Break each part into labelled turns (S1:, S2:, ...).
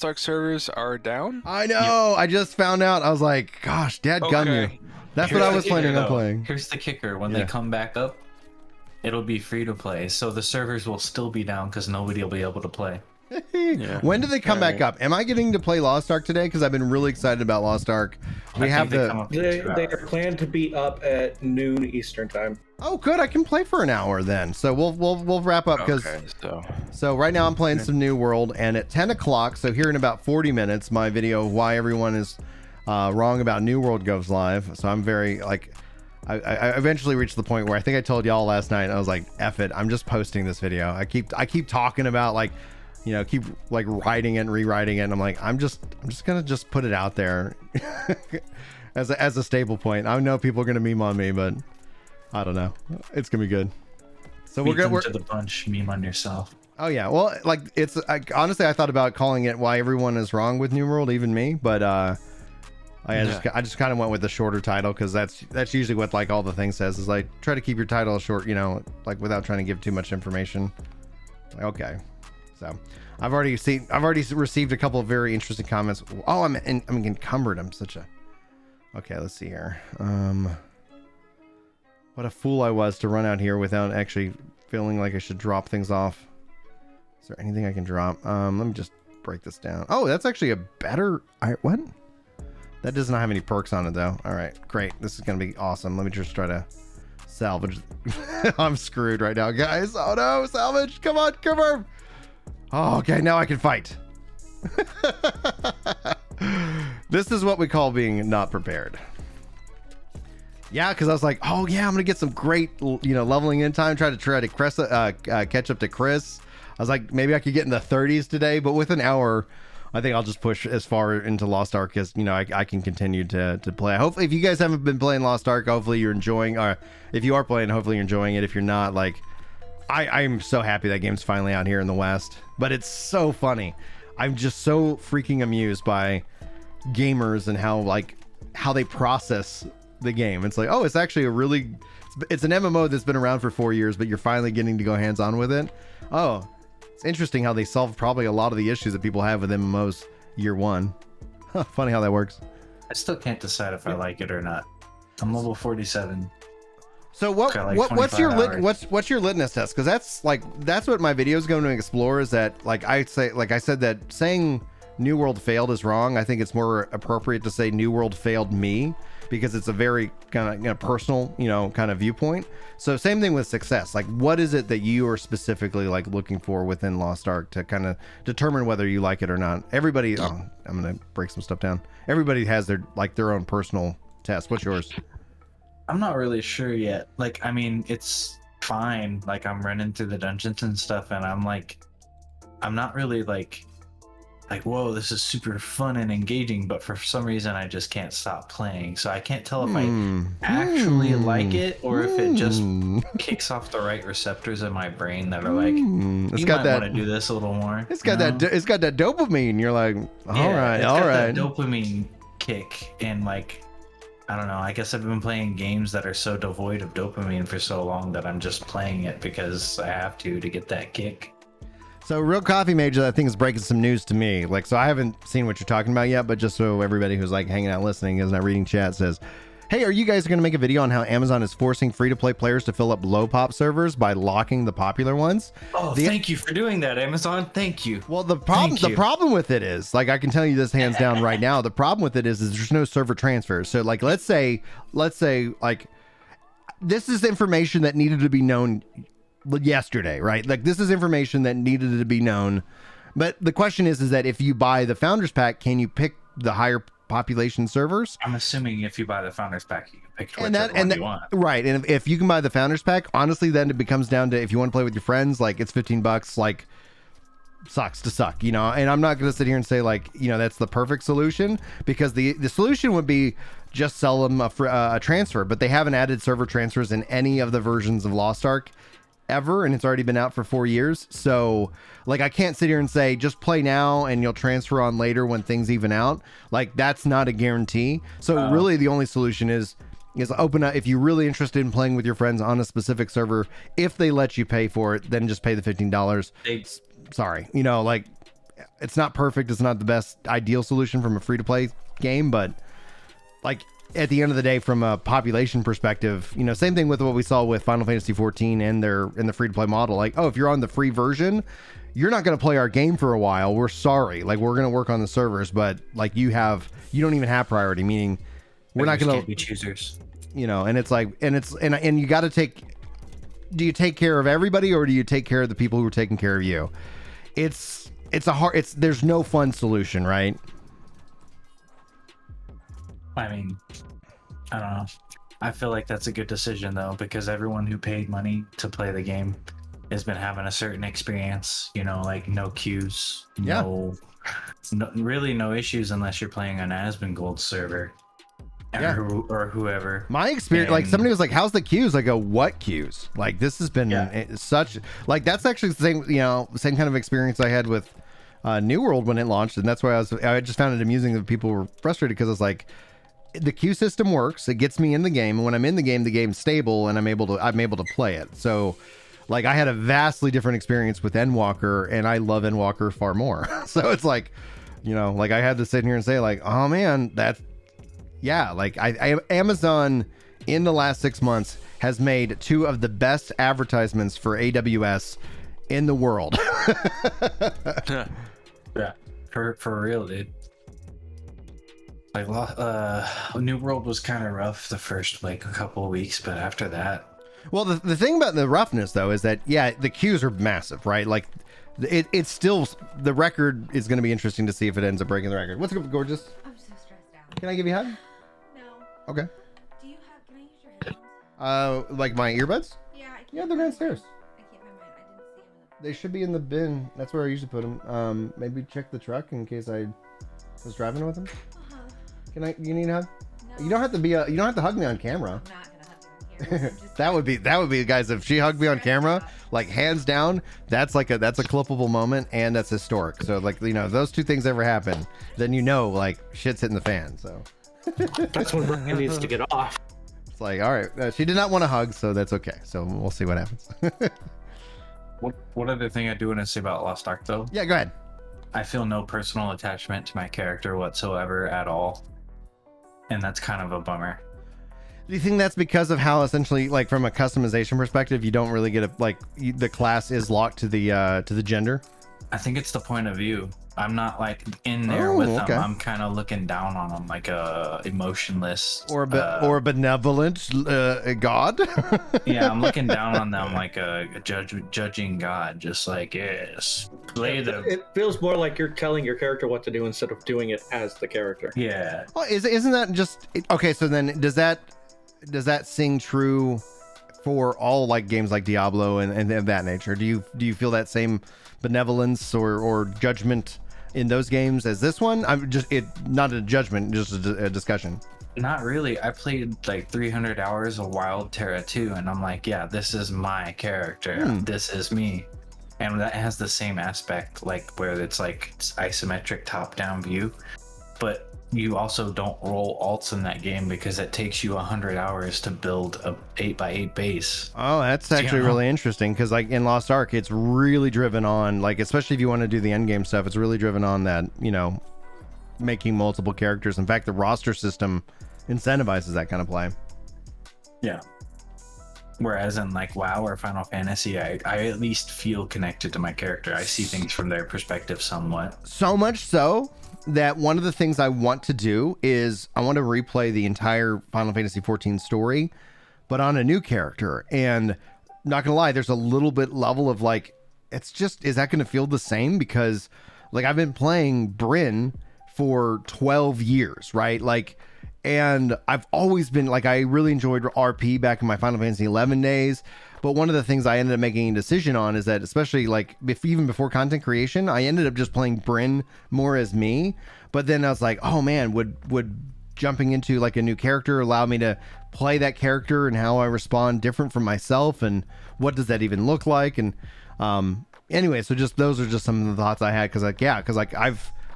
S1: Ark servers are down?
S2: I know. I just found out. I was like, gosh, dadgum you. That's what I was planning on playing.
S3: Here's the kicker. When they come back up, it'll be free to play. So the servers will still be down because nobody will be able to play.
S2: When do they come back up? Am I getting to play Lost Ark today? Because I've been really excited about Lost Ark. They
S4: are planned to be up at noon Eastern time.
S2: Oh, good. I can play for an hour then. So we'll wrap up because so right now I'm playing some New World, and at 10 o'clock, so here in about 40 minutes, my video of why everyone is wrong about New World goes live. So I'm very like. I eventually reached the point where I think I told y'all last night. I was like, "F it, I'm just posting this video." I keep talking about like, you know, keep like writing it and rewriting it. And I'm like, I'm just gonna put it out there as a staple point. I know people are gonna meme on me, but I don't know. It's gonna be good. So we're
S3: to the punch, meme on yourself.
S2: Oh yeah, well, like it's honestly I thought about calling it "Why Everyone Is Wrong with New World," even me, but I just kind of went with the shorter title because that's usually what like all the thing says is like try to keep your title short, you know, like without trying to give too much information. Okay, so I've already received a couple of very interesting comments. Oh, I'm encumbered. I'm such a. Okay, let's see here. What a fool I was to run out here without actually feeling like I should drop things off. Is there anything I can drop? Let me just break this down. Oh, that's actually a better. What? That doesn't have any perks on it though. All right, great. This is gonna be awesome. Let me just try to salvage. I'm screwed right now, guys. Oh no, salvage! Come on, confirm. Oh, okay, now I can fight. This is what we call being not prepared. Yeah, because I was like, oh yeah, I'm gonna get some great, you know, leveling in time. Try to catch up to Chris. I was like, maybe I could get in the 30s today, but with an hour. I think I'll just push as far into Lost Ark as, you know, I can continue to play. Hopefully, if you guys haven't been playing Lost Ark, hopefully you're enjoying, or if you are playing, hopefully you're enjoying it. If you're not, like, I'm so happy that game's finally out here in the West. But it's so funny. I'm just so freaking amused by gamers and how they process the game. It's like, oh, it's actually it's an MMO that's been around for 4 years, but you're finally getting to go hands-on with it. Oh, it's interesting how they solve probably a lot of the issues that people have with MMOs year one. Funny how that works.
S3: I still can't decide if I like it or not. I'm level 47.
S2: So what's your litmus test? Because that's what my video is going to explore. Is that like I said that saying New World failed is wrong. I think it's more appropriate to say New World failed me, because it's a very kind of personal, you know, kind of viewpoint. So same thing with success. Like, what is it that you are specifically like looking for within Lost Ark to kind of determine whether you like it or not? Everybody, I'm gonna break some stuff down. Everybody has their own personal test. What's yours?
S3: I'm not really sure yet. Like, I mean, it's fine. Like, I'm running through the dungeons and stuff, and I'm not really like, whoa, this is super fun and engaging, but for some reason I just can't stop playing. So I can't tell if I actually like it or if it just kicks off the right receptors in my brain that are like, you might want to do this a little more.
S2: It's got that dopamine. You're like, all right.
S3: That dopamine kick, and like, I don't know. I guess I've been playing games that are so devoid of dopamine for so long that I'm just playing it because I have to get that kick.
S2: So Real Coffee Major, I think, is breaking some news to me. Like, so I haven't seen what you're talking about yet, but just so everybody who's like hanging out listening is not reading chat says, hey, are you guys going to make a video on how Amazon is forcing free-to-play players to fill up low-pop servers by locking the popular ones?
S3: Oh, thank you for doing that, Amazon. Thank you.
S2: Well, the problem with it is, like, I can tell you this hands down right now. The problem with it is there's no server transfers. So, like, let's say, like, this is information that needed to be known yesterday, right? Like, this is information that needed to be known. But the question is that if you buy the Founders Pack, can you pick the higher population servers?
S3: I'm assuming if you buy the Founders Pack, you can pick whichever one you want.
S2: Right. And if you can buy the Founders Pack, honestly, then it becomes down to if you want to play with your friends, like, it's $15, like, sucks to suck, you know? And I'm not going to sit here and say, like, you know, that's the perfect solution, because the solution would be just sell them a transfer, but they haven't added server transfers in any of the versions of Lost Ark ever, and it's already been out for 4 years. So, like, I can't sit here and say just play now and you'll transfer on later when things even out. Like, that's not a guarantee. So really the only solution is open up. If you're really interested in playing with your friends on a specific server, if they let you pay for it, then just pay the $15. Sorry, you know, like, it's not perfect. It's not the best ideal solution from a free to play game, but like at the end of the day, from a population perspective, you know, same thing with what we saw with Final Fantasy 14 and their in the free to play model. Like, oh, if you're on the free version, you're not going to play our game for a while. We're sorry. Like, we're going to work on the servers, but like you don't even have priority, meaning we're not going to
S3: be choosers.
S2: You know, and it's like, and you got to do you take care of everybody or do you take care of the people who are taking care of you? There's no fun solution, right?
S3: I mean, I don't know. I feel like that's a good decision though, because everyone who paid money to play the game has been having a certain experience, you know, like no queues, really no issues unless you're playing on Asmongold server. Or whoever.
S2: My experience, like somebody was like, how's the queues? I go, what queues? Like this has been such, like that's actually the same, you know, same kind of experience I had with New World when it launched. And that's why I just found it amusing that people were frustrated because it's like, the queue system works. It gets me in the game. And when I'm in the game, the game's stable and I'm able to play it. So like I had a vastly different experience with Endwalker and I love Endwalker far more. So it's like, you know, like I had to sit here and say like, oh man, like Amazon in the last 6 months has made 2 of the best advertisements for AWS in the world.
S3: Yeah, for real, dude. Like, New World was kind of rough the first like a couple of weeks, but after that,
S2: well, the thing about the roughness though is that the queues are massive, right? Like, it's still, the record is going to be interesting to see if it ends up breaking the record. What's up, gorgeous?
S5: I'm so stressed out.
S2: Can I give you a hug?
S5: No.
S2: Okay.
S5: Can I use your headphones?
S2: Like my earbuds?
S5: Yeah, I can't.
S2: Yeah, they're downstairs.
S5: I can't find mine. I didn't see them in
S2: They should be in the bin. That's where I usually put them. Maybe check the truck in case I was driving with them.
S5: Uh-huh.
S2: You need a hug?
S5: No.
S2: You don't have to hug me on camera.
S5: I'm not gonna hug you here. I'm just
S2: that would be, guys, if she hugged me on camera, like hands down, that's a clippable moment and that's historic. So like, you know, if those 2 things ever happen, then you know, like shit's hitting the fan. So
S4: That's when Brian needs to get off.
S2: it's like, all right, she did not want a hug, so that's okay. So we'll see what happens.
S3: what other thing I do want to say about Lost Ark though?
S2: Yeah, go ahead.
S3: I feel no personal attachment to my character whatsoever at all, and that's kind of a bummer.
S2: Do you think that's because of how essentially, like from a customization perspective, you don't really get the class is locked to the gender?
S3: I think it's the point of view. I'm not like in there with them. I'm kind of looking down on them like a emotionless
S2: or a benevolent god.
S3: Yeah, I'm looking down on them like a judging god, just like yes, slay them.
S4: It feels more like you're telling your character what to do instead of doing it as the character.
S3: Yeah.
S2: Well, isn't that just okay? So then does that sing true for all like games like Diablo and of that nature? Do you feel that same benevolence or judgment in those games as this one? I'm just not a judgment, just a discussion.
S3: Not really. I played like 300 hours of Wild Terra 2 and I'm like, yeah, this is my character. This is me. And that has the same aspect, like where it's like it's isometric top-down view, but you also don't roll alts in that game because it takes you 100 hours to build a 8x8 base.
S2: Oh, that's actually really interesting because like in Lost Ark, it's really driven on, like, especially if you want to do the end game stuff, it's really driven on that, you know, making multiple characters. In fact, the roster system incentivizes that kind of play.
S3: Yeah. Whereas in like WoW or Final Fantasy, I at least feel connected to my character. I see things from their perspective somewhat.
S2: So much so that one of the things I want to do is I want to replay the entire Final Fantasy 14 story, but on a new character. And not gonna lie, there's a little bit level of like, it's just, is that going to feel the same? Because like I've been playing Bryn for 12 years, right? Like, and I've always been like, I really enjoyed RP back in my Final Fantasy 11 days. But one of the things I ended up making a decision on is that, especially like even before content creation, I ended up just playing Bryn more as me. But then I was like, oh man, would jumping into like a new character allow me to play that character and how I respond different from myself, and what does that even look like? And anyway, so just those are just some of the thoughts I had, because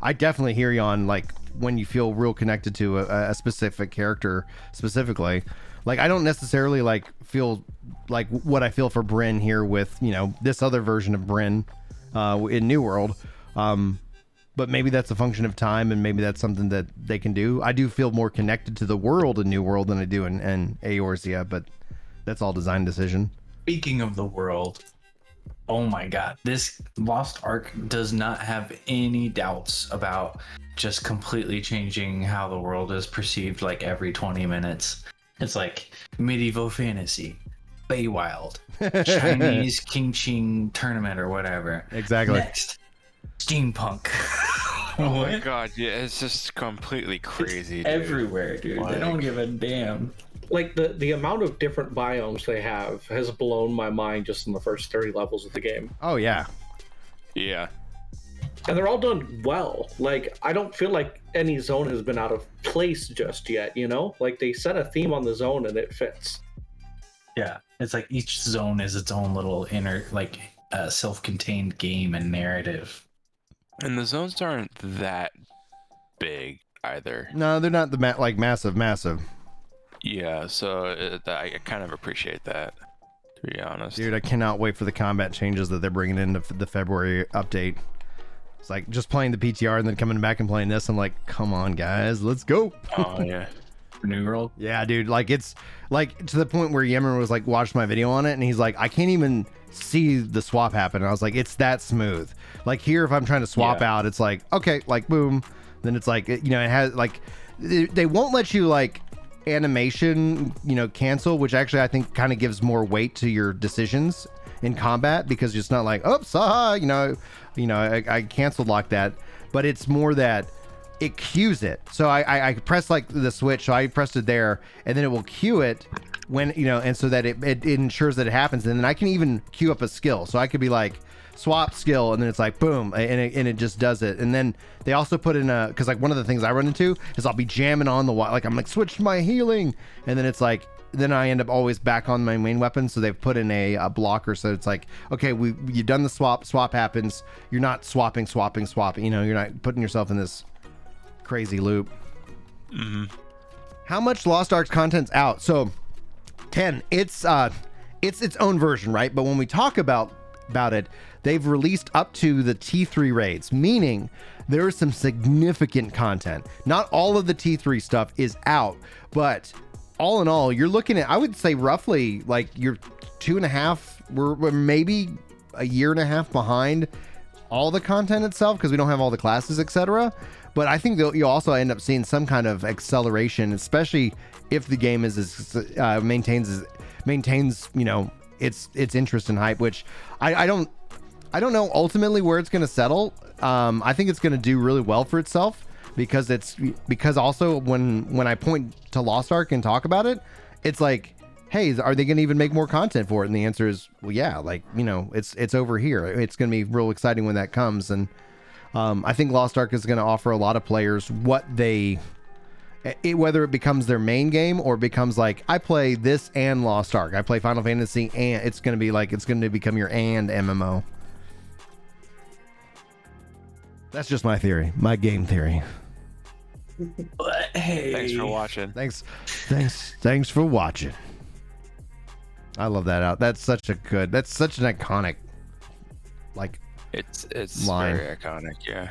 S2: I definitely hear you on like when you feel real connected to a specific character specifically. Like I don't necessarily like feel like what I feel for Bryn here with, you know, this other version of Bryn in New World. but maybe that's a function of time, and maybe that's something that they can do. I do feel more connected to the world in New World than I do in Eorzea, but that's all design decision.
S3: Speaking of the world, oh my god, this Lost Ark does not have any doubts about just completely changing how the world is perceived like every 20 minutes. It's like medieval fantasy, Feywild, Chinese King Ching tournament or whatever.
S2: Exactly.
S3: Next, steampunk.
S1: Oh my
S3: What?
S1: god, yeah, it's just completely crazy, dude.
S3: Everywhere, dude. They don't give a damn.
S4: Like the amount of different biomes they have has blown my mind just in the first 30 levels of the game.
S2: Oh yeah.
S1: Yeah.
S4: And they're all done well. Like, I don't feel like any zone has been out of place just yet, you know? Like, they set a theme on the zone and it fits.
S3: Yeah, it's like each zone is its own little inner, like, self-contained game and narrative.
S1: And the zones aren't that big either.
S2: No, they're not the massive.
S1: Yeah, so I kind of appreciate that, to be honest.
S2: Dude, I cannot wait for the combat changes that they're bringing into the February update. It's like just playing the PTR and then coming back and playing this. I'm like, come on, guys, let's go.
S1: Oh yeah.
S3: New World?
S2: Yeah, dude. Like, it's like to the point where Yemen was like, watched my video on it, and he's like, I can't even see the swap happen. And I was like, it's that smooth. Like here, if I'm trying to swap out, it's like, okay, like boom. Then it's like, you know, it has like, they won't let you like animation, you know, cancel, which actually I think kind of gives more weight to your decisions in combat, because it's not like, oops, you know, I canceled like that, but it's more that it cues it. So I press like the switch, so I pressed it there, and then it will cue it when, you know, and so that it ensures that it happens, and then I can even queue up a skill. So I could be like swap skill, and then it's like boom, and it just does it. And then they also put in a, because like one of the things I run into is I'll be jamming on the like I'm like switch to my healing, and then it's like then I end up always back on my main weapon. So they've put in a blocker, so it's like, okay, you've done the swap happens, you're not swapping, you know, you're not putting yourself in this crazy loop. How much Lost Ark's content's out? So Ken, it's its own version, right? But when we talk about it, they've released up to the T3 raids, meaning there is some significant content. Not all of the T3 stuff is out, but all in all, you're looking at, I would say roughly like you're 2.5, we're maybe a year and a half behind all the content itself, because we don't have all the classes, etc. But I think you'll also end up seeing some kind of acceleration, especially if the game maintains, you know, its interest and hype, which I don't know ultimately where it's going to settle. I think it's going to do really well for itself, because also when I point to Lost Ark and talk about it, it's like, hey, are they going to even make more content for it? And the answer is, well, yeah, like, you know, it's over here. It's going to be real exciting when that comes. And I think Lost Ark is going to offer a lot of players whether it becomes their main game or becomes like, I play this and Lost Ark, I play Final Fantasy, and it's going to be like, it's going to become your and MMO. That's just my theory, my game theory.
S3: But hey,
S1: Thanks for watching.
S2: Thanks for watching. I love that out. That's such an iconic, like,
S1: It's
S2: line.
S1: very iconic, yeah.